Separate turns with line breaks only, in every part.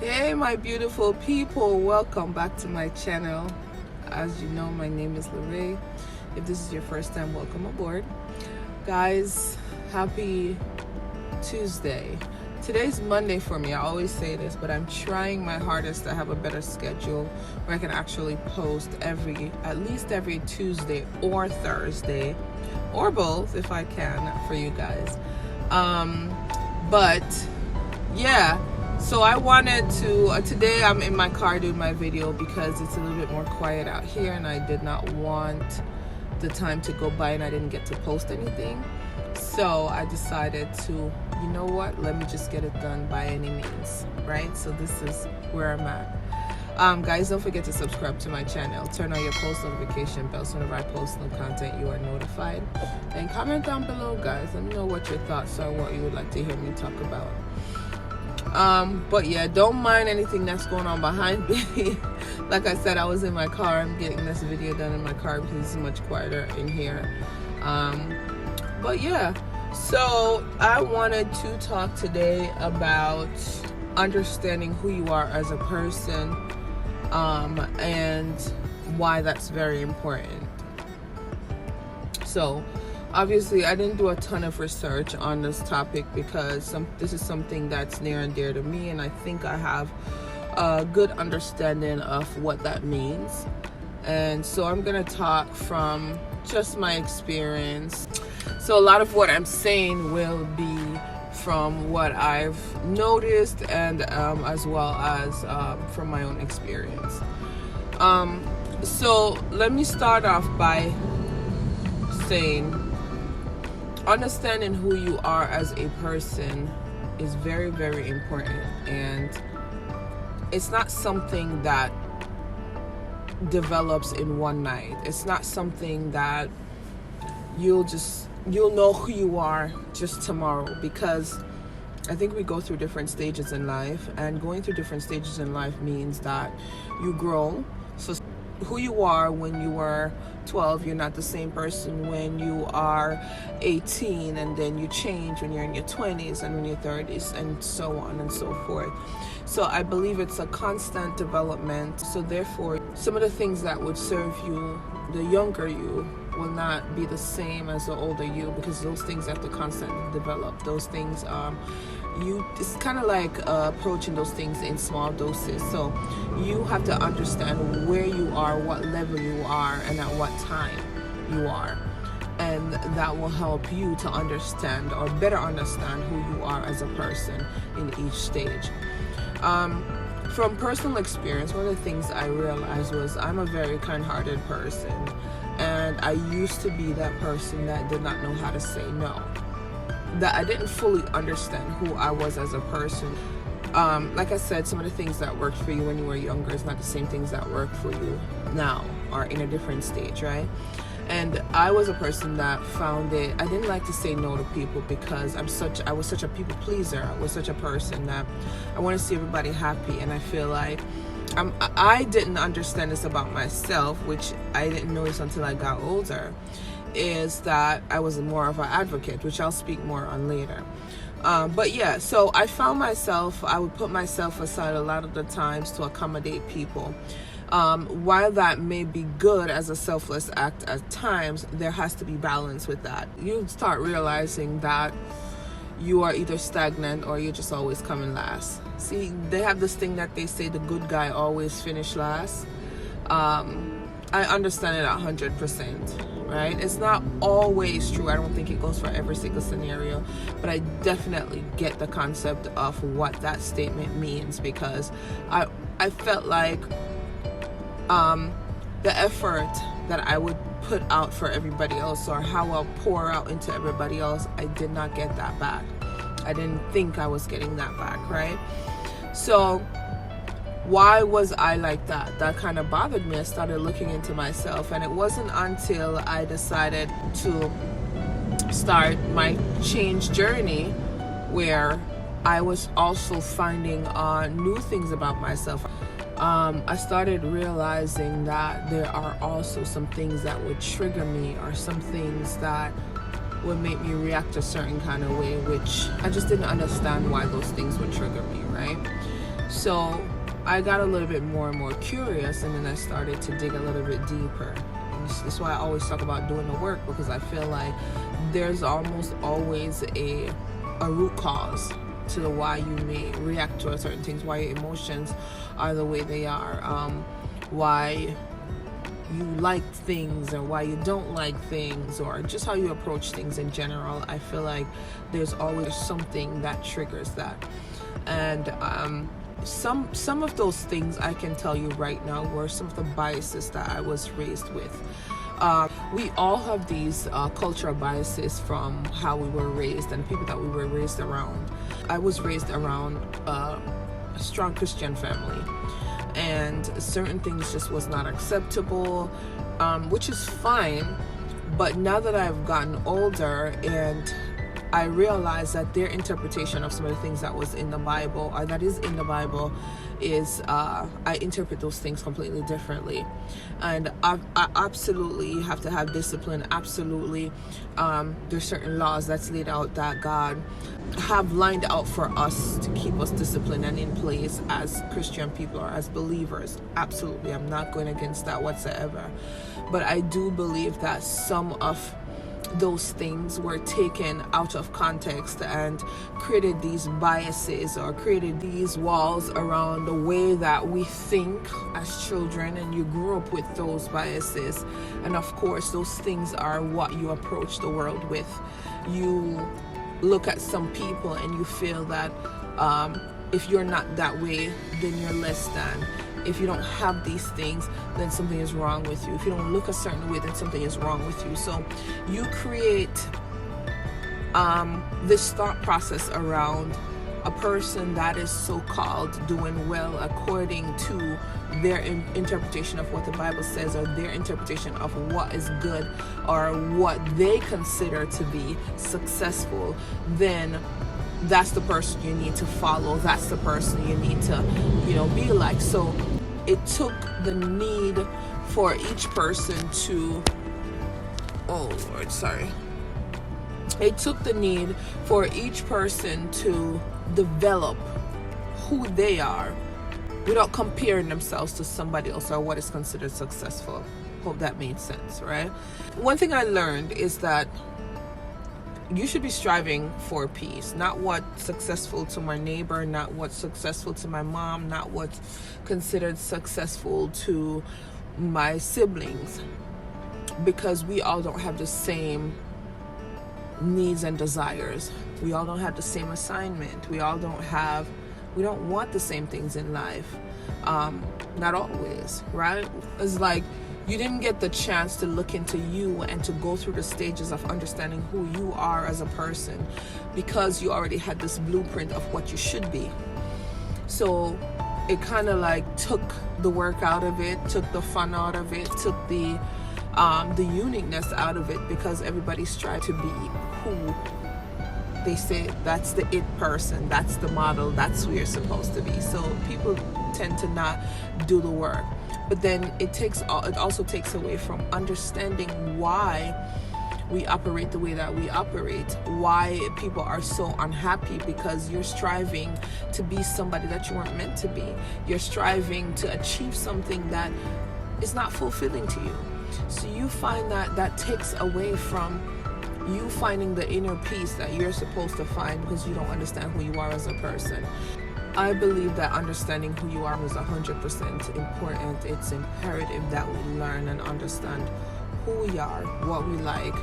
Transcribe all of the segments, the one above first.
Hey my beautiful people, welcome back to my channel. As you know, my name is Lorraine. If this is your first time, welcome aboard. Guys, happy Tuesday. Today's Monday for me. I always say this, but I'm trying my hardest to have a better schedule where I can actually post at least every Tuesday or Thursday, or both if I can, for you guys. But yeah, so I wanted to today I'm in my car doing my video because it's a little bit more quiet out here, and I did not want the time to go by and I didn't get to post anything. So I decided to, you know what, let me just get it done by any means, right? So this is where I'm at. Guys, don't forget to subscribe to my channel, turn on your post notification bell so whenever I post new content you are notified, and comment down below, guys. Let me know what your thoughts are, what you would like to hear me talk about. But yeah, don't mind anything that's going on behind me. Like I said, I was in my car. I'm getting this video done in my car because it's much quieter in here. But yeah, so I wanted to talk today about understanding who you are as a person, and why that's very important. So obviously I didn't do a ton of research on this topic because this is something that's near and dear to me, and I think I have a good understanding of what that means. And so I'm gonna talk from just my experience. So a lot of what I'm saying will be from what I've noticed, and as well as from my own experience. So let me start off by saying understanding who you are as a person is very, very important, and it's not something that develops in one night. It's not something that you'll know who you are just tomorrow, because I think we go through different stages in life, and going through different stages in life means that you grow. So who you are when you were 12, you're not the same person when you are 18, and then you change when you're in your 20s and when you're 30s, and so on and so forth. So I believe it's a constant development. So therefore, some of the things that would serve you, the younger you, will not be the same as the older you, because those things have to constantly develop. Those things, it's kind of like approaching those things in small doses. So you have to understand where you are, what level you are, and at what time you are. And that will help you to understand, or better understand, who you are as a person in each stage. From personal experience, one of the things I realized was I'm a very kind-hearted person, and I used to be that person that did not know how to say no, that I didn't fully understand who I was as a person. Like I said, some of the things that worked for you when you were younger is not the same things that work for you now, or in a different stage, right? And I was a person that found it, I didn't like to say no to people because I was such a people pleaser. I was such a person that I want to see everybody happy, and I feel like I didn't understand this about myself, which I didn't notice until I got older, is that I was more of an advocate, which I'll speak more on later. But yeah, so I found myself, I would put myself aside a lot of the times to accommodate people. While that may be good as a selfless act at times, there has to be balance with that. You start realizing that you are either stagnant or you're just always coming last. See, they have this thing that they say, the good guy always finish last. I understand it 100%, right? It's not always true. I don't think it goes for every single scenario, but I definitely get the concept of what that statement means, because I felt like the effort that I would put out for everybody else, or how I'll pour out into everybody else, I did not get that back. I didn't think I was getting that back, right? So why was I like that? That kind of bothered me. I started looking into myself, and it wasn't until I decided to start my change journey where I was also finding new things about myself. I started realizing that there are also some things that would trigger me, or some things that would make me react a certain kind of way, which I just didn't understand why those things would trigger me, right? So I got a little bit more and more curious, and then I started to dig a little bit deeper. And this is why I always talk about doing the work, because I feel like there's almost always a root cause to the why you may react to certain things, why your emotions are the way they are, why you like things or why you don't like things, or just how you approach things in general. I feel like there's always something that triggers that. And some of those things I can tell you right now were some of the biases that I was raised with. We all have these cultural biases from how we were raised and people that we were raised around. I was raised around a strong Christian family, and certain things just was not acceptable, which is fine. But now that I've gotten older and I realized that their interpretation of some of the things that was in the Bible, or that is in the Bible, is I interpret those things completely differently. And I absolutely have to have discipline. Absolutely, there's certain laws that's laid out that God have lined out for us to keep us disciplined and in place as Christian people or as believers. Absolutely, I'm not going against that whatsoever. But I do believe that some of those things were taken out of context and created these biases or created these walls around the way that we think as children, and you grew up with those biases. And of course, those things are what you approach the world with. You look at some people and you feel that if you're not that way, then you're less than. If you don't have these things, then something is wrong with you. If you don't look a certain way, then something is wrong with you. So you create this thought process around a person that is so-called doing well according to their interpretation of what the Bible says, or their interpretation of what is good, or what they consider to be successful. Then that's the person you need to follow. That's the person you need to, be like. So it took the need for each person to, it took the need for each person to develop who they are without comparing themselves to somebody else or what is considered successful. Hope that made sense, right? One thing I learned is that you should be striving for peace, not what's successful to my neighbor, not what's successful to my mom, not what's considered successful to my siblings, because we all don't have the same needs and desires. We all don't have the same assignment. We don't want the same things in life. Not always, right? It's like you didn't get the chance to look into you and to go through the stages of understanding who you are as a person, because you already had this blueprint of what you should be. So it kind of like took the work out of it, took the fun out of it, took the uniqueness out of it, because everybody strives to be who they say that's the it person, that's the model, that's who you're supposed to be. So people tend to not do the work. But then it also takes away from understanding why we operate the way that we operate, why people are so unhappy, because you're striving to be somebody that you weren't meant to be. You're striving to achieve something that is not fulfilling to you. So you find that takes away from you finding the inner peace that you're supposed to find, because you don't understand who you are as a person. I believe that understanding who you are is 100% important. It's imperative that we learn and understand who we are, what we like,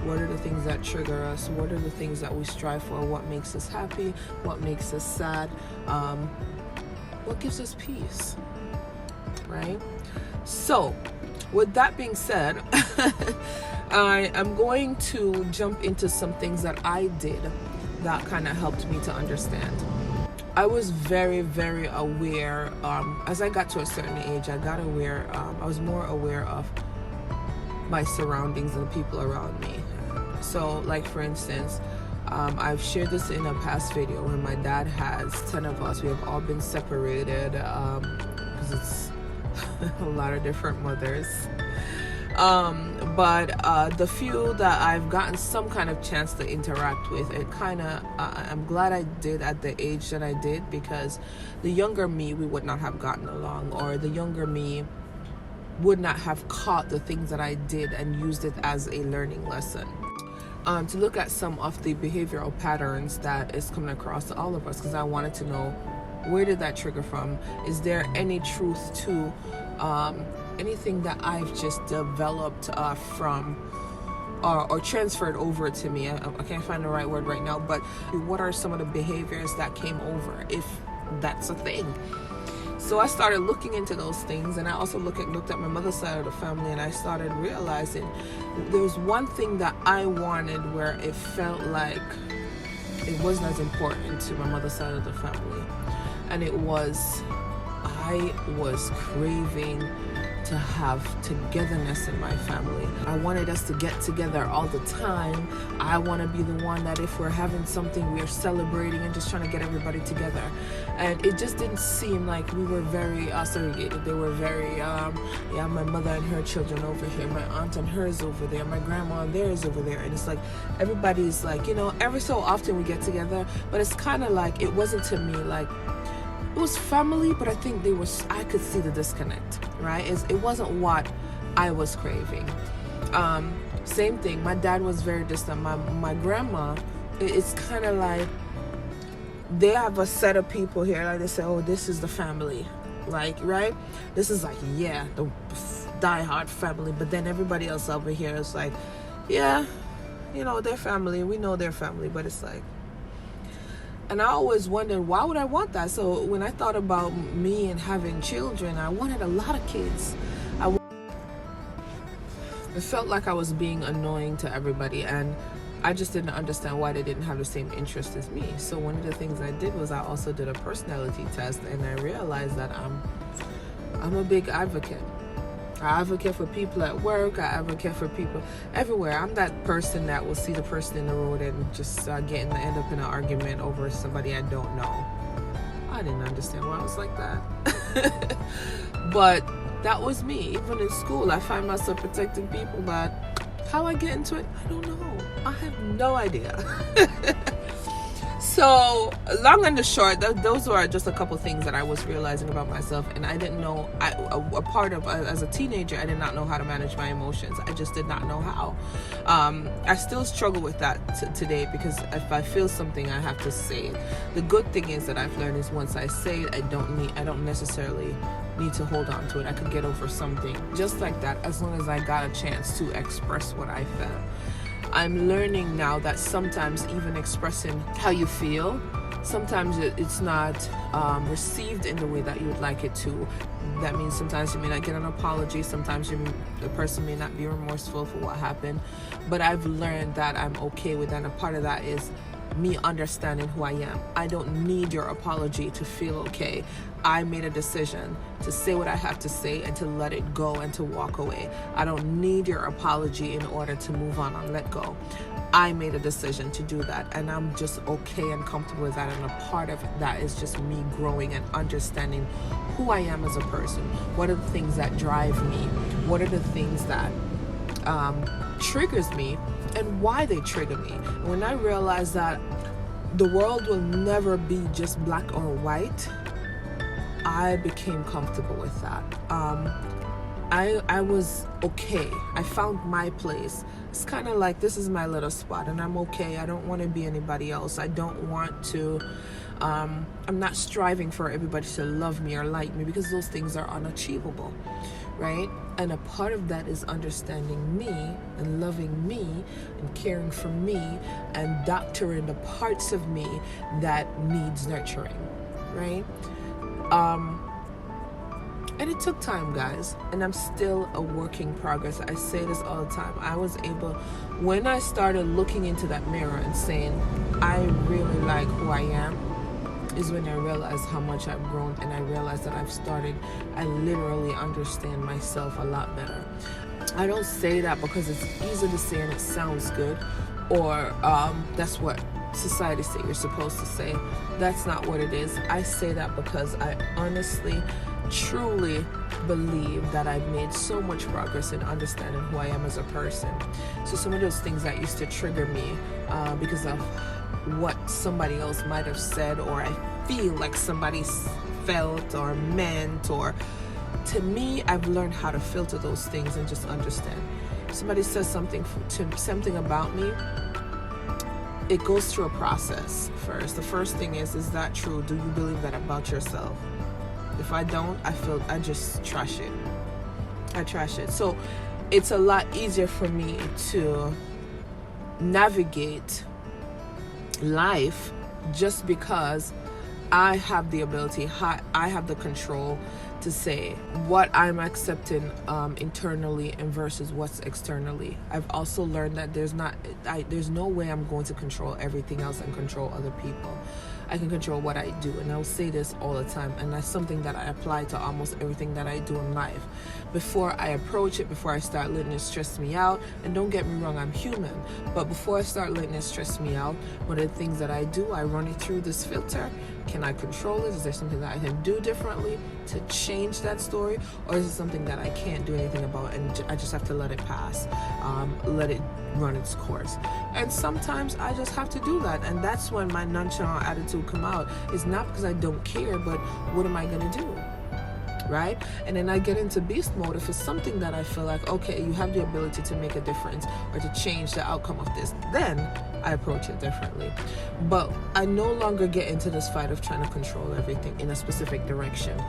what are the things that trigger us, what are the things that we strive for, what makes us happy, what makes us sad, what gives us peace, right? So, with that being said, I am going to jump into some things that I did that kind of helped me to understand. I was very, very aware. As I got to a certain age, I was more aware of my surroundings and the people around me. So, like for instance, I've shared this in a past video where my dad has 10 of us. We have all been separated because it's a lot of different mothers. But the few that I've gotten some kind of chance to interact with, it kind of, I'm glad I did at the age that I did, because the younger me, we would not have gotten along, or the younger me would not have caught the things that I did and used it as a learning lesson. To look at some of the behavioral patterns that is coming across all of us, because I wanted to know, where did that trigger from? Is there any truth to anything that I've just developed from or transferred over to me? I can't find the right word right now, but what are some of the behaviors that came over, if that's a thing? So I started looking into those things, and I also looked at my mother's side of the family, and I started realizing there was one thing that I wanted where it felt like it wasn't as important to my mother's side of the family. And it was, I was craving to have togetherness in my family. I wanted us to get together all the time. I want to be the one that if we're having something, we're celebrating and just trying to get everybody together. And it just didn't seem like we were very segregated. They were very, my mother and her children over here, my aunt and hers over there, my grandma and theirs over there. And it's like, everybody's like, every so often we get together, but it's kind of like, it wasn't to me like, it was family, but I think I could see the disconnect, right? It wasn't what I was craving. Same thing, my dad was very distant. My grandma, it's kind of like, they have a set of people here, like they say, oh, this is the family, like, right? This is like, yeah, the diehard family, but then everybody else over here is like, yeah, their family, we know their family, but it's like, and I always wondered, why would I want that? So when I thought about me and having children, I wanted a lot of kids. It felt like I was being annoying to everybody, and I just didn't understand why they didn't have the same interest as me. So one of the things I did was I also did a personality test, and I realized that I'm a big advocate. I advocate for people at work. I advocate for people everywhere. I'm that person that will see the person in the road and just end up in an argument over somebody I don't know. I didn't understand why I was like that. But that was me. Even in school, I find myself protecting people, but how I get into it, I don't know. I have no idea. So long and the short, those were just a couple things that I was realizing about myself, and I didn't know. As a teenager, I did not know how to manage my emotions. I just did not know how. I still struggle with that today, because if I feel something, I have to say it. The good thing is that I've learned is once I say it, I don't necessarily need to hold on to it. I could get over something just like that, as long as I got a chance to express what I felt. I'm learning now that sometimes even expressing how you feel, sometimes it's not received in the way that you would like it to. That means sometimes you may not get an apology, sometimes the person may not be remorseful for what happened, but I've learned that I'm okay with that, and a part of that is me understanding who I am. I don't need your apology to feel okay. I made a decision to say what I have to say and to let it go and to walk away. I don't need your apology in order to move on and let go. I made a decision to do that, and I'm just okay and comfortable with that, and a part of that is just me growing and understanding who I am as a person. What are the things that drive me? What are the things that triggers me, and why they trigger me? And when I realized that the world will never be just black or white, I became comfortable with that. I was okay. I found my place. It's kind of like, this is my little spot, and I'm okay. I don't want to be anybody else. I don't want to, I'm not striving for everybody to love me or like me, because those things are unachievable, right? And a part of that is understanding me and loving me and caring for me and doctoring the parts of me that needs nurturing, right? And it took time, guys, and I'm still a work in progress. I say this all the time. I was able, when I started looking into that mirror and saying, I really like who I am, is when I realized how much I've grown, and I realized that I literally understand myself a lot better. I don't say that because it's easy to say and it sounds good, or that's what society say you're supposed to say. That's not what it is. I say that because I honestly, truly believe that I've made so much progress in understanding who I am as a person. So some of those things that used to trigger me because of what somebody else might have said, or I feel like somebody felt or meant, or to me, I've learned how to filter those things and just understand. If somebody says something about me, it goes through a process first. The first thing is that true? Do you believe that about yourself? If I don't, I just trash it. I trash it. So it's a lot easier for me to navigate life just because I have the ability, I have the control to say what I'm accepting internally and versus what's externally. I've also learned that there's no way I'm going to control everything else and control other people. I can control what I do, and I'll say this all the time, and that's something that I apply to almost everything that I do in life. Before I approach it, before I start letting it stress me out, and don't get me wrong, I'm human, but before I start letting it stress me out, one of the things that I do, I run it through this filter. Can I control it? Is there something that I can do differently to change that story? Or is it something that I can't do anything about and I just have to let it pass, let it run its course? And sometimes I just have to do that. And that's when my nonchalant attitude come out. It's not because I don't care, but what am I going to do? Right? And then I get into beast mode. If it's something that I feel like, okay, you have the ability to make a difference or to change the outcome of this, then I approach it differently. But I no longer get into this fight of trying to control everything in a specific direction.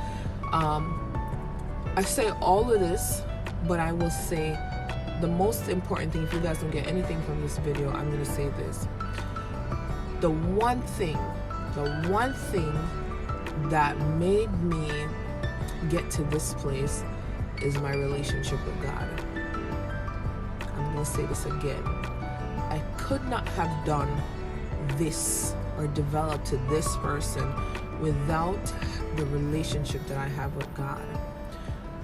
I say all of this, but I will say the most important thing, if you guys don't get anything from this video, I'm going to say this. The one thing that made me get to this place is my relationship with God. I'm going to say this again. I could not have done this or developed to this person without the relationship that I have with God.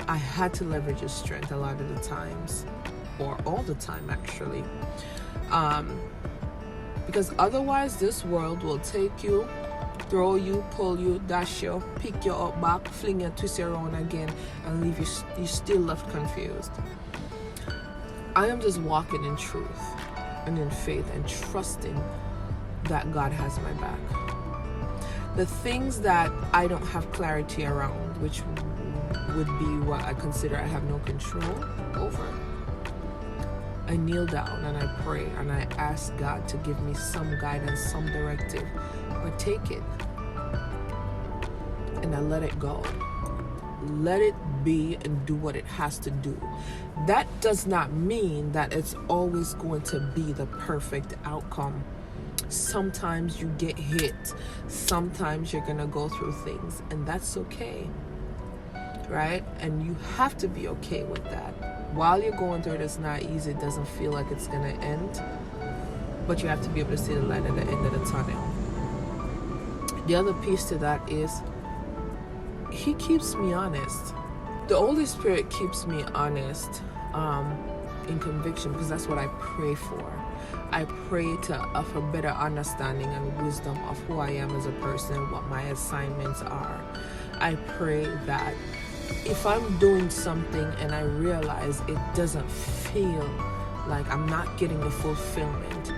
I had to leverage his strength a lot of the times, or all the time actually, because otherwise this world will take you, throw you, pull you, dash you, pick you up back, fling you, twist you around again, and leave you still left confused. I am just walking in truth and in faith and trusting that God has my back. The things that I don't have clarity around, which would be what I consider I have no control over, I kneel down and I pray and I ask God to give me some guidance, some directive, or take it and I let it go. Let it be and do what it has to do. That does not mean that it's always going to be the perfect outcome. Sometimes you get hit. Sometimes you're going to go through things, and that's okay. Right? And you have to be okay with that. While you're going through it, it's not easy. It doesn't feel like it's going to end. But you have to be able to see the light at the end of the tunnel. The other piece to that is he keeps me honest. The Holy Spirit keeps me honest in conviction, because that's what I pray for. I pray for better understanding and wisdom of who I am as a person, what my assignments are. I pray that if I'm doing something and I realize it doesn't feel like I'm not getting the fulfillment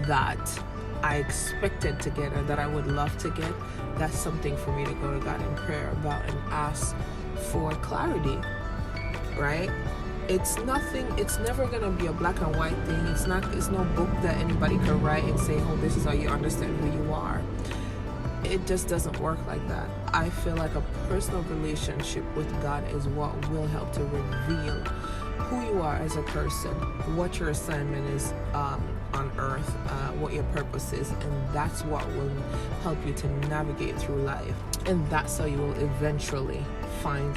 that I expected to get or that I would love to get, that's something for me to go to God in prayer about and ask for clarity, right? It's never gonna be a black and white thing. It's no book that anybody can write and say, oh, this is how you understand who you are. It just doesn't work like that. I feel like a personal relationship with God is what will help to reveal who you are as a person, what your assignment is on earth, what your purpose is, and that's what will help you to navigate through life. And that's how you will eventually find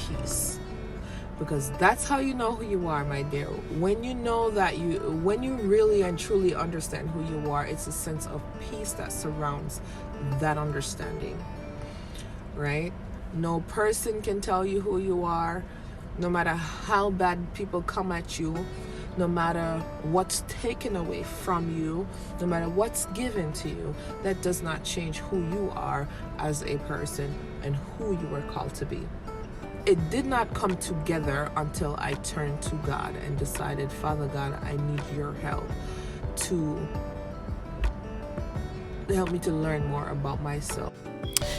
peace. Because that's how you know who you are, my dear. When you know that when you really and truly understand who you are, it's a sense of peace that surrounds that understanding, right? No person can tell you who you are, no matter how bad people come at you, no matter what's taken away from you, no matter what's given to you, that does not change who you are as a person and who you were called to be. It did not come together until I turned to God and decided, Father God, I need your help to help me to learn more about myself.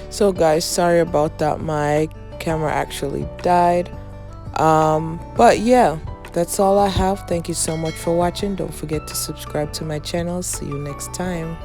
So guys, sorry about that. My camera actually died. But yeah, that's all I have. Thank you so much for watching. Don't forget to subscribe to my channel. See you next time.